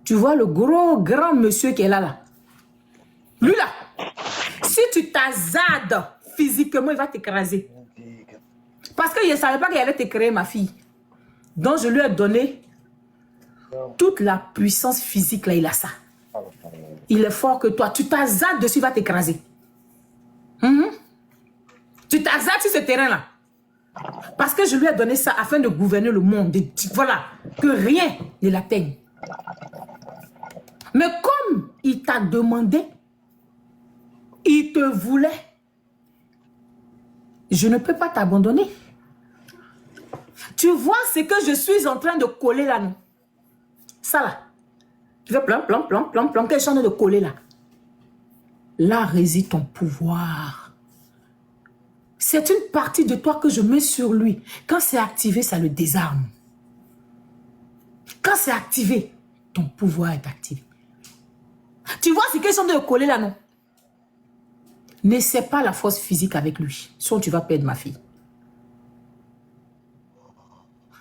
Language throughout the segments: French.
Tu vois le gros, grand monsieur qui est là, là. Lui, là. Si tu t'azades physiquement, il va t'écraser. Parce qu'il ne savait pas qu'il allait te créer, ma fille. Donc, je lui ai donné toute la puissance physique, là, il a ça. Il est fort que toi. Tu t'azades dessus, il va t'écraser. Tu t'azades sur ce terrain-là. Parce que je lui ai donné ça afin de gouverner le monde. Voilà, que rien ne l'atteigne. Mais comme il t'a demandé, il te voulait, je ne peux pas t'abandonner. Tu vois ce que je suis en train de coller là, non? Ça là. Tu veux plan, quel genre de coller là? Là réside ton pouvoir. C'est une partie de toi que je mets sur lui. Quand c'est activé, ça le désarme. Quand c'est activé, ton pouvoir est activé. Tu vois ce qu'ils sont de coller là, non? N'essaie pas la force physique avec lui. Sinon, tu vas perdre, ma fille.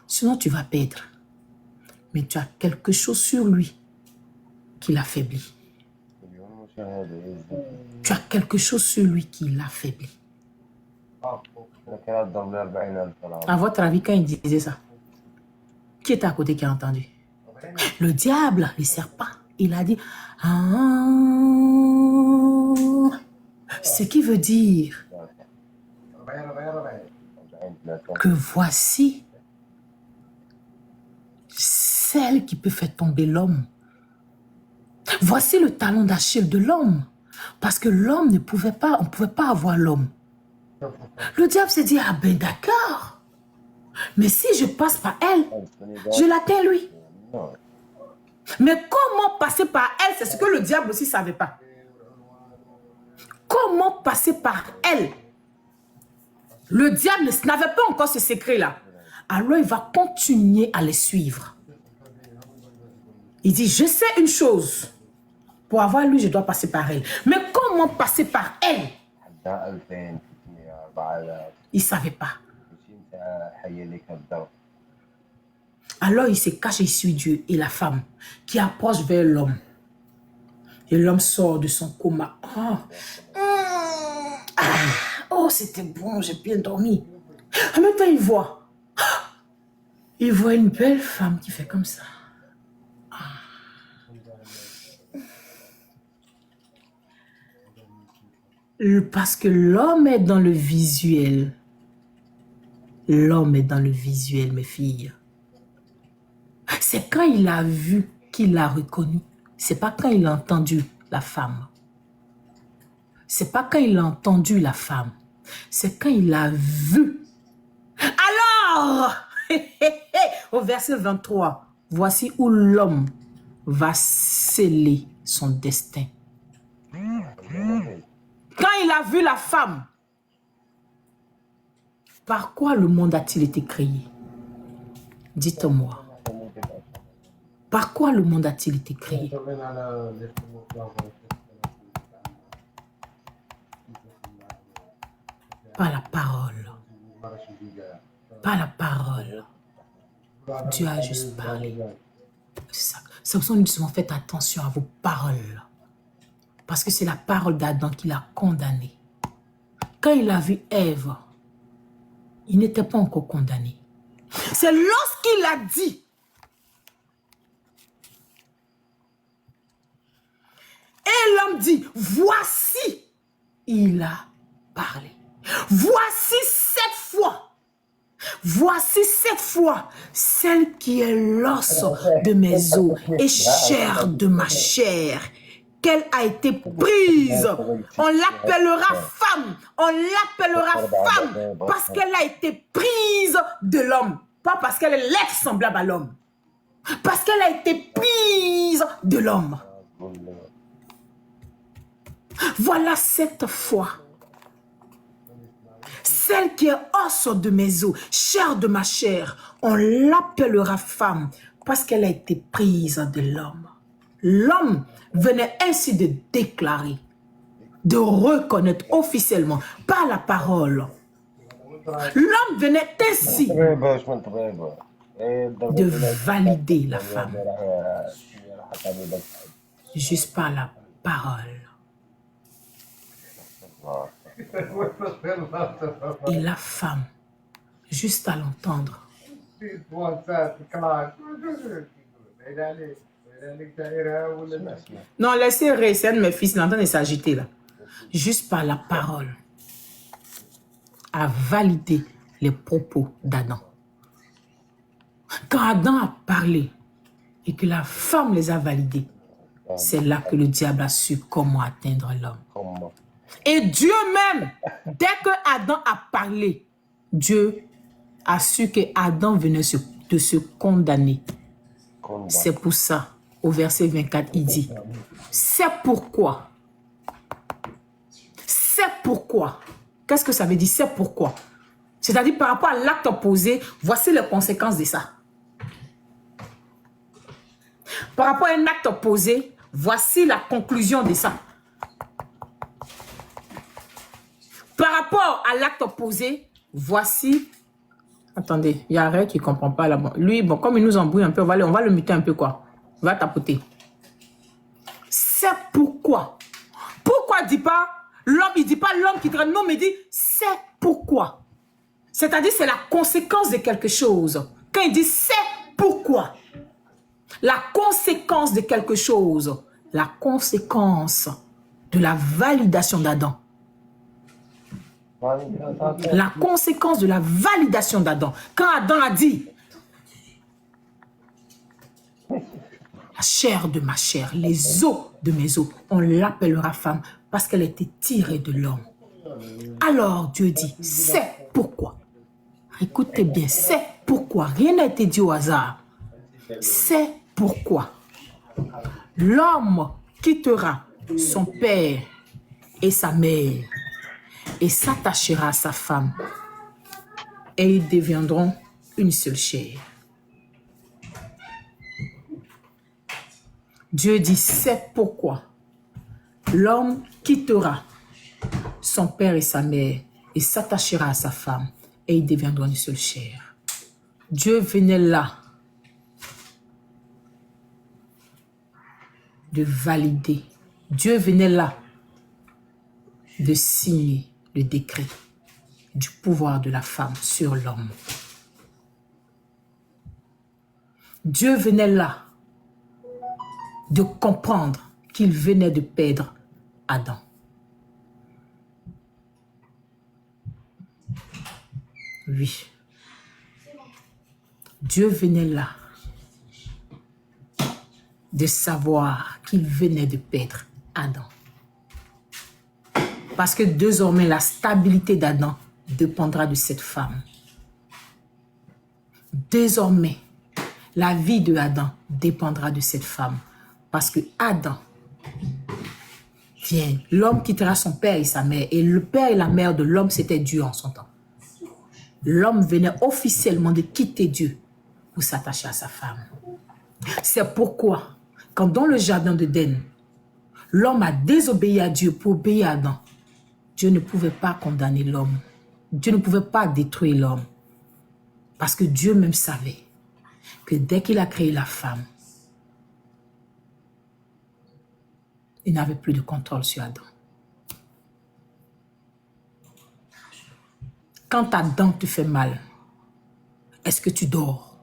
Sinon, tu vas perdre. Mais tu as quelque chose sur lui qui l'affaiblit. Tu as quelque chose sur lui qui l'affaiblit. À votre avis, quand il disait ça, qui était à côté qui a entendu? Le diable, le serpent, il a dit, ce qui veut dire que voici celle qui peut faire tomber l'homme. Voici le talon d'Achille de l'homme. Parce que l'homme ne pouvait pas, on ne pouvait pas avoir l'homme. Le diable s'est dit, ah ben d'accord. Mais si je passe par elle, je l'atteins lui. Mais comment passer par elle, c'est ce que le diable aussi ne savait pas. Comment passer par elle? Le diable n'avait pas encore ce secret-là. Alors il va continuer à les suivre. Il dit, je sais une chose. Pour avoir lui, je dois passer par elle. Mais comment passer par elle? Il ne savait pas. Alors il se cache et il suit Dieu et la femme qui approche vers l'homme. Et l'homme sort de son coma. Oh, c'était bon, j'ai bien dormi. En même temps, il voit une belle femme qui fait comme ça. Parce que l'homme est dans le visuel. L'homme est dans le visuel, mes filles. C'est quand il a vu qu'il l'a reconnu. C'est pas quand il a entendu la femme. C'est pas quand il a entendu la femme. C'est quand il a vu. Alors, au verset 23, voici où l'homme va sceller son destin. Quand il a vu la femme, par quoi le monde a-t-il été créé? Dites-moi. Par quoi le monde a-t-il été créé? Par la parole. Par la parole. Dieu a juste parlé. C'est pour ça que nous disons, faites attention à vos paroles. Parce que c'est la parole d'Adam qui l'a condamné. Quand il a vu Ève, il n'était pas encore condamné. C'est lorsqu'il a dit. Et l'homme dit, voici, il a parlé. Voici cette fois, celle qui est l'os de mes os et chair de ma chair, qu'elle a été prise. On l'appellera femme. On l'appellera femme parce qu'elle a été prise de l'homme. Pas parce qu'elle est l'être semblable à l'homme. Parce qu'elle a été prise de l'homme. Voilà cette foi. Celle qui est os de mes os, chair de ma chair, on l'appellera femme parce qu'elle a été prise de l'homme. L'homme venait ainsi de déclarer, de reconnaître officiellement par la parole. L'homme venait ainsi de valider la femme. Juste par la parole. Et la femme, juste à l'entendre, non, laissez Récène, mes fils, l'entendre s'agiter là. Juste par la parole, a validé les propos d'Adam. Quand Adam a parlé et que la femme les a validés, c'est là que le diable a su comment atteindre l'homme. Et Dieu même, dès que Adam a parlé, Dieu a su que Adam venait de se condamner. C'est pour ça, au verset 24, il dit, c'est pourquoi. C'est pourquoi. Qu'est-ce que ça veut dire? C'est pourquoi. C'est-à-dire par rapport à l'acte opposé, voici les conséquences de ça. Par rapport à un acte opposé, voici la conclusion de ça. Par rapport à l'acte opposé, voici... Attendez, il y a Ray qui ne comprend pas là. Lui, bon, comme il nous embrouille un peu, on va le muter un peu quoi. On va tapoter. C'est pourquoi. Pourquoi dit pas l'homme, il dit pas l'homme qui traîne, non, mais il dit c'est pourquoi. C'est-à-dire c'est la conséquence de quelque chose. Quand il dit c'est pourquoi. La conséquence de quelque chose. La conséquence de la validation d'Adam. La conséquence de la validation d'Adam. Quand Adam a dit la chair de ma chair, les os de mes os, on l'appellera femme parce qu'elle était tirée de l'homme. Alors Dieu dit, c'est pourquoi. Écoutez bien, c'est pourquoi. Rien n'a été dit au hasard. C'est pourquoi l'homme quittera son père et sa mère et s'attachera à sa femme et ils deviendront une seule chair. Dieu dit, c'est pourquoi l'homme quittera son père et sa mère et s'attachera à sa femme et ils deviendront une seule chair. Dieu venait là de valider. Dieu venait là de signer le décret du pouvoir de la femme sur l'homme. Dieu venait là de comprendre qu'il venait de perdre Adam. Oui. Dieu venait là de savoir qu'il venait de perdre Adam. Parce que désormais, la stabilité d'Adam dépendra de cette femme. Désormais, la vie de Adam dépendra de cette femme. Parce que Adam vient, l'homme quittera son père et sa mère. Et le père et la mère de l'homme, c'était Dieu en son temps. L'homme venait officiellement de quitter Dieu pour s'attacher à sa femme. C'est pourquoi, quand dans le jardin d'Éden, l'homme a désobéi à Dieu pour obéir à Adam, Dieu ne pouvait pas condamner l'homme. Dieu ne pouvait pas détruire l'homme. Parce que Dieu même savait que dès qu'il a créé la femme, il n'avait plus de contrôle sur Adam. Quand ta dent te fait mal, est-ce que tu dors?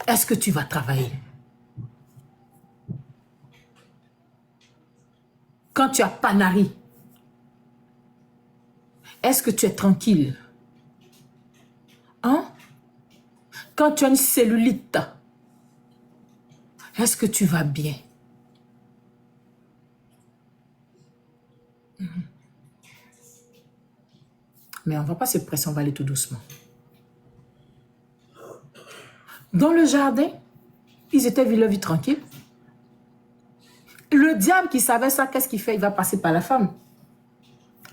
Est-ce que tu vas travailler? Quand tu as panari, est-ce que tu es tranquille? Hein? Quand tu as une cellulite, est-ce que tu vas bien? Mais on ne va pas se presser, on va aller tout doucement. Dans le jardin, ils étaient vivre tranquille. Le diable qui savait ça, qu'est-ce qu'il fait? Il va passer par la femme.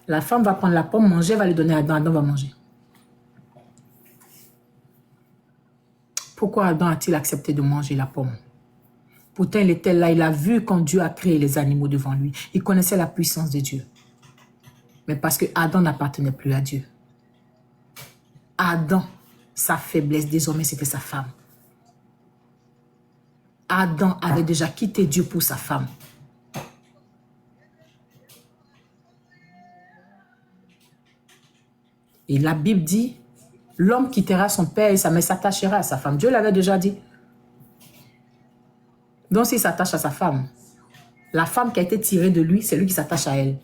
La femme va prendre la pomme, manger, va lui donner à Adam, Adam va manger. Pourquoi Adam a-t-il accepté de manger la pomme? Pourtant, il était là, il a vu quand Dieu a créé les animaux devant lui. Il connaissait la puissance de Dieu. Mais parce que Adam n'appartenait plus à Dieu. Adam, sa faiblesse, désormais, c'était sa femme. Adam avait déjà quitté Dieu pour sa femme. Et la Bible dit, l'homme quittera son père et sa mère, s'attachera à sa femme. Dieu l'avait déjà dit. Donc s'il s'attache à sa femme, la femme qui a été tirée de lui, c'est lui qui s'attache à elle.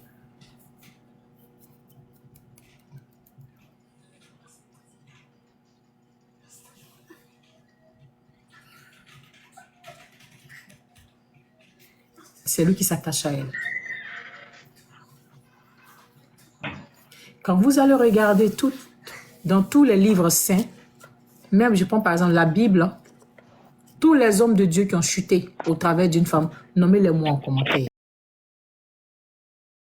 C'est lui qui s'attache à elle. Quand vous allez regarder dans tous les livres saints, même je prends par exemple la Bible, tous les hommes de Dieu qui ont chuté au travers d'une femme, nommez-les-moi en commentaire.